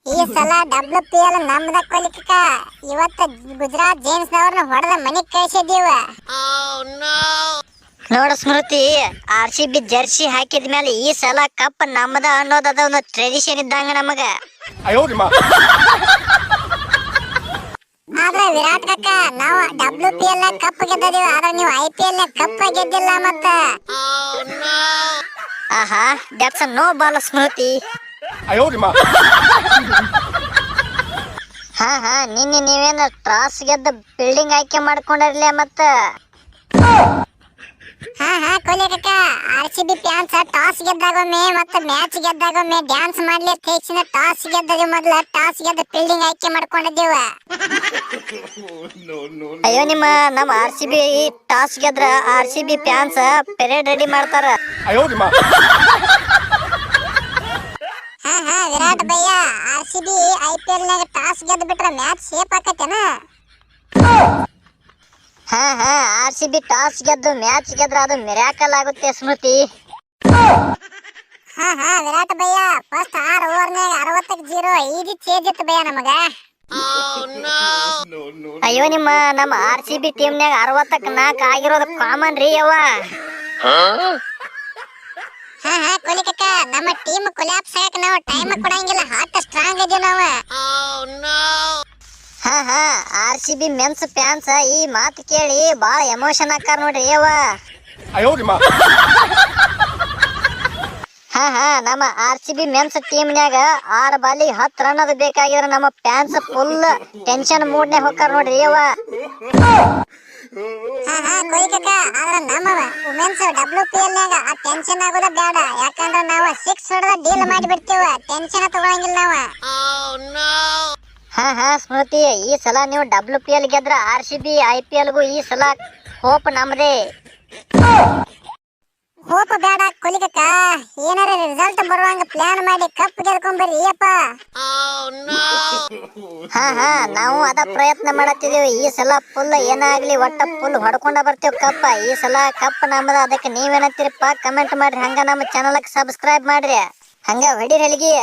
ಈ ಸಲ WPL ನಮ್ದ ಕೊಲಿಕ ಇವತ್ತು ಗುಜರಾತ್ ಜೈನ್ಸ್ನವ್ರನ್ನ ಹೊಡೆದ ಮನೆಗೆ ಕಳಿಸಿದ್ದೀವ. ನೋಡ ಸ್ಮೃತಿ, RCB ಜರ್ಸಿ ಹಾಕಿದ ಮೇಲೆ ಈ ಸಲ ಕಪ್ ನಮ್ಮದ ಅನ್ನೋದದ ಒಂದು ಟ್ರೆಡಿಷನ್ ಇದ್ದಂಗ ನಮಗ. ಆದ್ರೆ ವಿರಾಟ್ ಕಕ್ಕ ನಾವು WPL ಕಪ್ ಗೆದ್ದಿದೀವಿ, ಆದ್ರೆ ನೀವು IPL ಕಪ್ ಗೆದ್ದಿಲ್ಲ. ಮತ್ತ ಆಹಾ, ದಟ್ಸ್ ನೋ ಬಾಲ್ ಸ್ಮೃತಿ. ಹಾ ನಿನ್ನೆ ನೀವೇನ ಟಾಸ್ ಗೆದ್ದ ಬಿಲ್ಡಿಂಗ್ ಆಯ್ಕೆ ಮಾಡ್ಕೊಂಡಿರ್ಲಿ. ಮತ್ತ ಹಾ ಕೊಲಿಕ RCB ಫ್ಯಾನ್ಸ್ ಟಾಸ್ ಗೆದ್ದಾಗೊಮ್ಮೆ ಮತ್ತೆ ಮ್ಯಾಚ್ ಗೆದ್ದಾಗೊಮ್ಮೆ ಡ್ಯಾನ್ಸ್ ಮಾಡ್ಲಿ ತೇಚಿನ ಟಾಸ್ ಗೆದ್ದದ ಮೊದಲ ಟಾಸ್ ಗೆದ್ದ ಫೀಲ್ಡಿಂಗ್ ಆಯ್ಕೆ ಮಾಡ್ಕೊಂಡಿದ್ದೀವ. ಅಯ್ಯೋ ನಮ್ಮ RCB ಟಾಸ್ ಗೆದ್ರ RCB ಫ್ಯಾನ್ಸ್ ಪೆರೇಡ್ ರೆಡಿ ಮಾಡ್ತಾರ. ಹಾ ವಿರಾಟ್ ಭಯ್ಯ, RCB IPL ನಾಗ ಟಾಸ್ ಗೆದ್ದು ಬಿಟ್ರೆ ಮ್ಯಾಚ್ ಸೇಫ್ ಆಕತ್ತೇನ? ಹಾ RCB ಟಾಸ್ ಗೆದ್ದು ಮ್ಯಾಚ್ ಗೆದ್ರ ಅದು ಮಿರಾಕಲ್ ಆಗುತ್ತೆ ಸ್ಮೃತಿ. ಹಾ ವಿರಾಟ್ ಭಯ್ಯ, ಫಸ್ಟ್ 6 ಓವರ್ನಾಗ 60ಕ್ಕೆ 0 ಈಜಿ ಚೇಂಜ್ ಇತ್ತು ಭಯ್ಯ ನಮಗ. ಅಯ್ಯೋ ನಮ್ಮ RCB ಟೀಮ್ನಾಗ 60ಕ್ಕೆ 4 ಆಗಿರೋದು ಕಾಮನ್ ರೀ ಯವ್ವ. ಹಾ ಕೊಲಿಕಕ್ಕ ನಮ್ಮ ಟೀಮ್ ಕೊಲ್ಯಾಪ್ಸ್ ಆಗಕ್ಕೆ ನಾವು ಟೈಮ್ ಕೊಡಂಗಿಲ್ಲ, ಹಾಟ್ ಸ್ಟ್ರಾಂಗ್ ಇದೀವಿ ನಾವು. ಹಾ RCB ಮೆನ್ಸ್ ಫ್ಯಾನ್ಸ್ ಈ ಮಾತು ಕೇಳಿ ಬಾಳ ಎಮೋಷನ್ ಆಕಾರ ನೋಡ್ರಿ ಯವ್ವ. ಹಾ ನಮ್ಮ RCB ಮೆನ್ಸ್ ಟೀಮ್ನ್ಯಾಗ 6 ಬಾಲಿಗೆ 10 ರನ್ ಅದು ಬೇಕಾಗಿದ್ರೆ ನಮ್ಮ ಫ್ಯಾನ್ಸ್ ಫುಲ್ ಟೆನ್ಷನ್ ಮೂಡ್ನ್ಯಾಗ ಹೋಗ್ತಾರ ನೋಡ್ರಿ ಯವ್ವ. ಹಾ ಕೊಲಿಕಕ್ಕ, ಆದ್ರೆ ನಮ್ಮ ವುಮೆನ್ಸ್ WPL ನಾಗ ಆ ಟೆನ್ಷನ್ ಆಗೋದ ಬೇಡ, ಯಾಕಂದ್ರೆ ನಾವು 6 ಹೊಡೆದ ಡೀಲ್ ಮಾಡಿಬಿಡ್ತೀವ, ಟೆನ್ಷನ್ ತಗೊಳಂಗಿಲ್ಲ ನಾವು. ಹಾ ಸ್ಮೃತಿ, ಈ ಸಲ ನೀವು WPL ಗೆದ್ರ RCB IPLಗೂ ಈ ಸಲ ಹೋಪ್ ನಮ್ದೇ. ಹೋಪ ಬೇಡ ಕೊಲಿಕಕ್ಕ, ಏನಾರ ರಿಸಲ್ಟ್ ಬರುವಂಗ ಪ್ಲಾನ್ ಮಾಡಿ ಕಪ್ ಗೆದ್ಕೊಂಬರ್ರಿ ಅಪ್ಪ. ಹಾ ನಾವು ಅದ ಪ್ರಯತ್ನ ಮಾಡತ್ತಿದೀವಿ. ಈ ಸಲ ಫುಲ್ ಏನಾಗ್ಲಿ ಒಟ್ಟ ಫುಲ್ ಹೊಡ್ಕೊಂಡ ಬರ್ತೀವಿ ಕಪ್ಪ. ಈ ಸಲ ಕಪ್ ನಮ್ಮದ, ಅದಕ್ಕೆ ನೀವೇನಂತೀರಪ್ಪ ಕಮೆಂಟ್ ಮಾಡ್ರಿ. ಹಂಗ ನಮ್ಮ ಚಾನಲ್ಗೆ ಸಬ್ಸ್ಕ್ರೈಬ್ ಮಾಡ್ರಿ, ಹಂಗ ಹೊಡಿರಿ ಅಲ್ಲಿಗೆ.